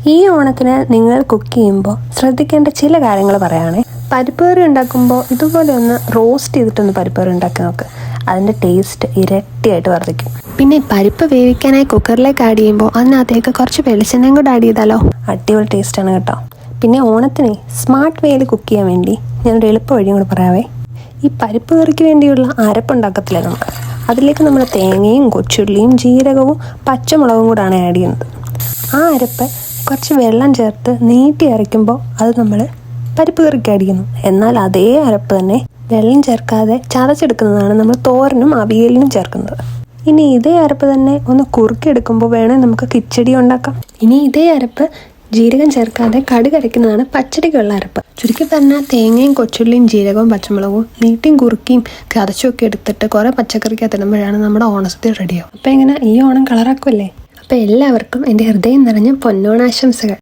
ഈ ഓണത്തിന് നിങ്ങൾ കുക്ക് ചെയ്യുമ്പോൾ ശ്രദ്ധിക്കേണ്ട ചില കാര്യങ്ങൾ പറയുകയാണെ. പരിപ്പ് കറി ഉണ്ടാക്കുമ്പോൾ ഇതുപോലെ ഒന്ന് റോസ്റ്റ് ചെയ്തിട്ടൊന്ന് പരിപ്പ് കറി ഉണ്ടാക്കി നോക്ക്. അതിൻ്റെ ടേസ്റ്റ് ഇരട്ടിയായിട്ട് വർദ്ധിക്കും. പിന്നെ പരിപ്പ് വേവിക്കാനായി കുക്കറിലേക്ക് ആഡ് ചെയ്യുമ്പോൾ അതിനകത്തേക്ക് കുറച്ച് വെളിച്ചെണ്ണയും കൂടെ ആഡ് ചെയ്താലോ, അടിപൊളി ടേസ്റ്റാണ് കേട്ടോ. പിന്നെ ഓണത്തിനെ സ്മാർട്ട് വേയിൽ കുക്ക് ചെയ്യാൻ വേണ്ടി ഞാനൊരു എളുപ്പ വഴിയും കൂടെ പറയാവേ. ഈ പരിപ്പ് കറിക്ക് വേണ്ടിയുള്ള അരപ്പുണ്ടാക്കത്തില്ലേ നമുക്ക്, അതിലേക്ക് നമ്മൾ തേങ്ങയും കൊച്ചുള്ളിയും ജീരകവും പച്ചമുളകും കൂടാണ് ആഡ് ചെയ്യുന്നത്. ആ അരപ്പ് കുറച്ച് വെള്ളം ചേർത്ത് നീട്ടി അരയ്ക്കുമ്പോൾ അത് നമ്മൾ പരിപ്പ് കറിക്ക് ആഡ് ചെയ്യുന്നു. എന്നാൽ അതേ അരപ്പ് തന്നെ വെള്ളം ചേർക്കാതെ ചതച്ചെടുക്കുന്നതാണ് നമ്മൾ തോരനും അവിയലിനും ചേർക്കുന്നത്. ഇനി ഇതേ അരപ്പ് തന്നെ ഒന്ന് കുറുക്കിയെടുക്കുമ്പോൾ വേണേൽ നമുക്ക് കിച്ചടി ഉണ്ടാക്കാം. ഇനി ഇതേ അരപ്പ് ജീരകം ചേർക്കാതെ കടുക് അരയ്ക്കുന്നതാണ് പച്ചടിക്കുള്ള അരപ്പ്. ചുരുക്കി പറഞ്ഞാൽ തേങ്ങയും കൊച്ചുള്ളിയും ജീരകവും പച്ചമുളകും നീട്ടിയും കുറുക്കിയും ചതച്ചുമൊക്കെ എടുത്തിട്ട് കുറേ പച്ചക്കറിക്കകത്ത് ഇടുമ്പോഴാണ് നമ്മുടെ ഓണസദ്യ റെഡിയാവും. അപ്പോൾ എങ്ങനെ ഈ ഓണം കളറാക്കുമല്ലേ? അപ്പോൾ എല്ലാവർക്കും എൻ്റെ ഹൃദയം നിറഞ്ഞ പൊന്നോണാശംസകൾ.